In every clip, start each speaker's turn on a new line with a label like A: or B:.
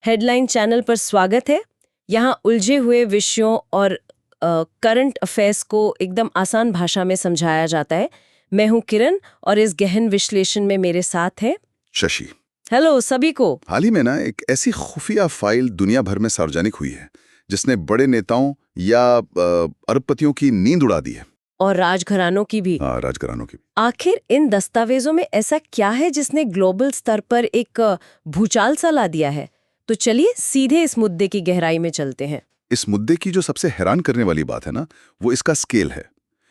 A: Headline channel पर स्वागत है। यहाँ उलझे हुए विषयों और करंट अफेयर्स को एकदम आसान भाषा में समझाया जाता है। मैं हूँ किरण और इस गहन विश्लेषण में मेरे साथ है
B: शशि।
A: हेलो सभी को।
B: हाल ही में एक ऐसी खुफिया फाइल दुनिया भर में सार्वजनिक हुई है जिसने बड़े नेताओं या अरबपतियों की नींद उड़ा दी है।
A: और राजघरानों की भी।
B: हाँ, राजघरानों की भी।
A: आखिर इन दस्तावेजों में ऐसा क्या है जिसने ग्लोबल स्तर पर एक भूचाल सा ला दिया है? तो चलिए सीधे इस मुद्दे की गहराई में चलते हैं।
B: इस मुद्दे की जो सबसे हैरान करने वाली बात है वो इसका स्केल है।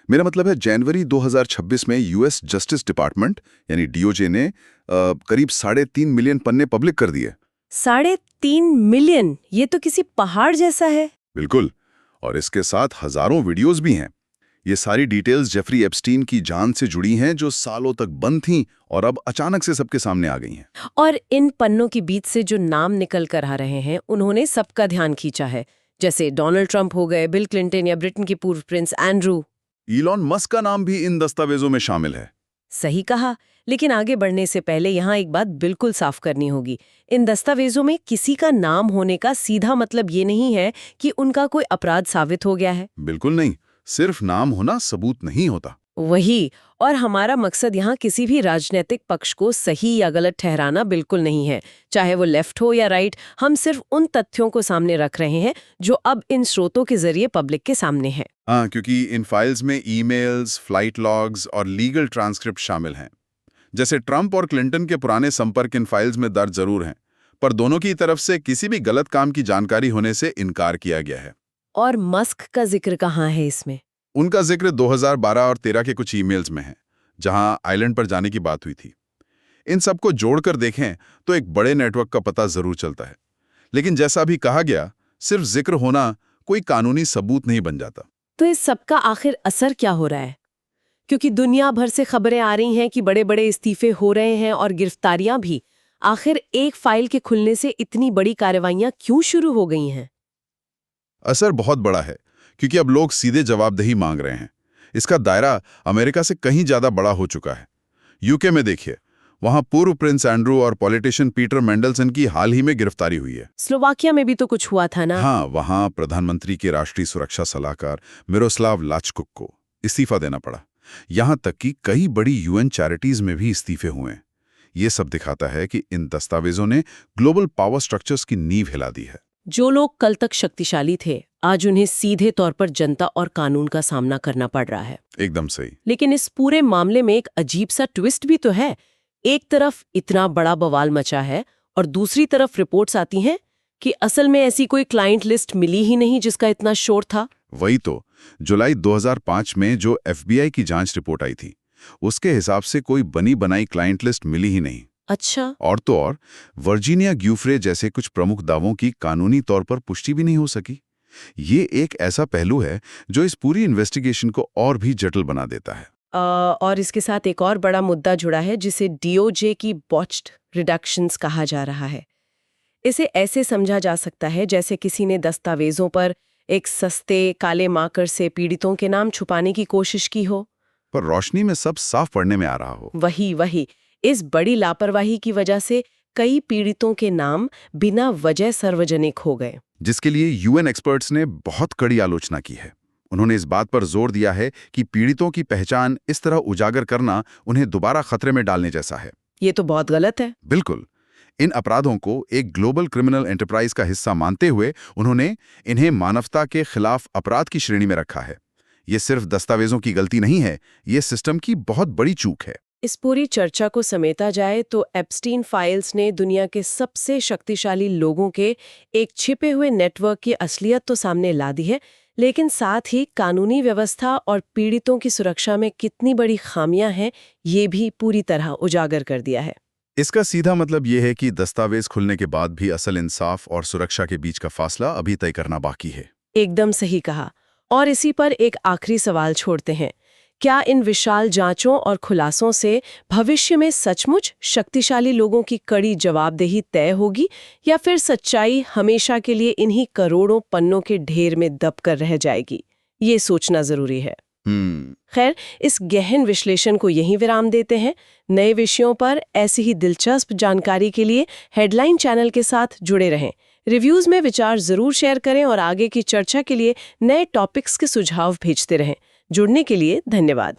B: मेरा मतलब है जनवरी 2026 में यूएस जस्टिस डिपार्टमेंट यानी डीओजे ने करीब 3.5 मिलियन पन्ने पब्लिक कर दिए।
A: 3.5 मिलियन? ये तो किसी पहाड़ जैसा है।
B: बिल्कुल। और इसके साथ हजारों वीडियोस भी हैं। ये सारी डिटेल्स जेफरी एप्स्टीन की जान से जुड़ी हैं जो सालों तक बंद थीं और अब अचानक से सबके सामने आ गई हैं।
A: और इन पन्नों के बीच से जो नाम निकल कर आ रहे हैं उन्होंने सबका ध्यान खींचा है, जैसे डोनाल्ड ट्रंप हो गए, बिल क्लिंटन या ब्रिटेन के पूर्व प्रिंस एंड्रू।
B: इलॉन मस्क का नाम भी इन दस्तावेजों में शामिल है।
A: सही कहा। लेकिन आगे बढ़ने से पहले यहाँ एक बात बिल्कुल साफ करनी होगी। इन दस्तावेजों में किसी का नाम होने का सीधा मतलब ये नहीं है कि उनका कोई अपराध साबित हो गया है।
B: बिल्कुल नहीं। सिर्फ नाम होना सबूत नहीं होता।
A: वही। और हमारा मकसद यहाँ किसी भी राजनीतिक पक्ष को सही या गलत ठहराना बिल्कुल नहीं है, चाहे वो लेफ्ट हो या राइट। हम सिर्फ उन तथ्यों को सामने रख रहे हैं जो अब इन स्रोतों के जरिए पब्लिक के सामने हैं।
B: हाँ, क्योंकि इन फाइल्स में ईमेल्स, फ्लाइट लॉग्स और लीगल ट्रांसक्रिप्ट शामिल हैं। जैसे ट्रंप और क्लिंटन के पुराने संपर्क इन फाइल्स में दर्ज जरूर हैं, पर दोनों की तरफ से किसी भी गलत काम की जानकारी होने से इनकार किया गया है।
A: और मस्क का जिक्र कहाँ है इसमें?
B: उनका जिक्र 2012 और 13 के कुछ ईमेल्स में है, जहां आइलैंड पर जाने की बात हुई थी। इन सबको जोड़कर देखें तो एक बड़े नेटवर्क का पता जरूर चलता है। लेकिन जैसा भी कहा गया, सिर्फ जिक्र होना कोई कानूनी सबूत नहीं बन जाता।
A: तो इस सबका आखिर असर क्या हो रहा है? क्योंकि दुनिया भर से खबरें आ रही हैं कि बड़े बड़े इस्तीफे हो रहे हैं और गिरफ्तारियां भी। आखिर एक फाइल के खुलने से इतनी बड़ी कार्रवाइयां क्यों शुरू हो गई हैं?
B: असर बहुत बड़ा है, क्योंकि अब लोग सीधे जवाबदेही मांग रहे हैं। इसका दायरा अमेरिका से कहीं ज्यादा बड़ा हो चुका है। यूके में देखिए, वहां पूर्व प्रिंस एंड्रू और पॉलिटिशियन पीटर मेंडलसन की हाल ही में गिरफ्तारी हुई है।
A: स्लोवाकिया में भी तो कुछ हुआ था ना?
B: हाँ, वहां प्रधानमंत्री के राष्ट्रीय सुरक्षा सलाहकार मिरोस्लाव लाचकुक को इस्तीफा देना पड़ा। यहां तक कि कई बड़ी यूएन चैरिटीज में भी इस्तीफे हुए हैं। ये सब दिखाता है कि इन दस्तावेजों ने ग्लोबल पावर स्ट्रक्चर्स की नींव हिला दी है।
A: जो लोग कल तक शक्तिशाली थे, आज उन्हें सीधे तौर पर जनता और कानून का सामना करना पड़ रहा है।
B: एकदम सही।
A: लेकिन इस पूरे मामले में एक अजीब सा ट्विस्ट भी तो है। एक तरफ इतना बड़ा बवाल मचा है और दूसरी तरफ रिपोर्ट्स आती हैं कि असल में ऐसी कोई क्लाइंट लिस्ट मिली ही नहीं जिसका इतना शोर था।
B: वही तो, जुलाई 2005 में जो एफबीआई की जांच रिपोर्ट आई थी, उसके हिसाब से कोई बनी बनाई क्लाइंट लिस्ट मिली ही नहीं।
A: अच्छा।
B: और तो और वर्जीनिया ग्यूफ्रे जैसे कुछ प्रमुख दावों की कानूनी तौर पर पुष्टि भी नहीं हो सकी। ये एक ऐसा पहलू है जो इस पूरी इन्वेस्टिगेशन को और भी जटिल बना देता है।
A: और इसके साथ एक और बड़ा मुद्दा जुड़ा है जिसे डीओजे की बॉच्ड रिडक्शंस कहा जा रहा है। इसे ऐसे समझा जा सकता है जैसे किसी ने दस्तावेजों पर एक सस्ते काले मार्कर से पीड़ितों के नाम छुपाने की कोशिश की हो,
B: पर रोशनी में सब साफ पढ़ने में आ रहा हो।
A: वही। इस बड़ी लापरवाही की वजह से कई पीड़ितों के नाम बिना वजह सार्वजनिक हो गए,
B: जिसके लिए यूएन एक्सपर्ट्स ने बहुत कड़ी आलोचना की है। उन्होंने इस बात पर जोर दिया है कि पीड़ितों की पहचान इस तरह उजागर करना उन्हें दोबारा खतरे में डालने जैसा है।
A: ये तो बहुत गलत है।
B: बिल्कुल। इन अपराधों को एक ग्लोबल क्रिमिनल एंटरप्राइज का हिस्सा मानते हुए उन्होंने इन्हें मानवता के खिलाफ अपराध की श्रेणी में रखा है। ये सिर्फ दस्तावेजों की गलती नहीं है, ये सिस्टम की बहुत बड़ी चूक है।
A: इस पूरी चर्चा को समेटा जाए तो एप्स्टीन फाइल्स ने दुनिया के सबसे शक्तिशाली लोगों के एक छिपे हुए नेटवर्क की असलियत तो सामने ला दी है, लेकिन साथ ही कानूनी व्यवस्था और पीड़ितों की सुरक्षा में कितनी बड़ी खामियां हैं ये भी पूरी तरह उजागर कर दिया है।
B: इसका सीधा मतलब ये है कि दस्तावेज खुलने के बाद भी असल इंसाफ और सुरक्षा के बीच का फासला अभी तय करना बाकी है।
A: एकदम सही कहा। और इसी पर एक आखिरी सवाल छोड़ते हैं। क्या इन विशाल जांचों और खुलासों से भविष्य में सचमुच शक्तिशाली लोगों की कड़ी जवाबदेही तय होगी, या फिर सच्चाई हमेशा के लिए इन्हीं करोड़ों पन्नों के ढेर में दबकर रह जाएगी? ये सोचना जरूरी है। खैर, इस गहन विश्लेषण को यहीं विराम देते हैं। नए विषयों पर ऐसी ही दिलचस्प जानकारी के लिए हेडलाइन चैनल के साथ जुड़े रहें। रिव्यूज में विचार जरूर शेयर करें और आगे की चर्चा के लिए नए टॉपिक्स के सुझाव भेजते रहें। जुड़ने के लिए धन्यवाद।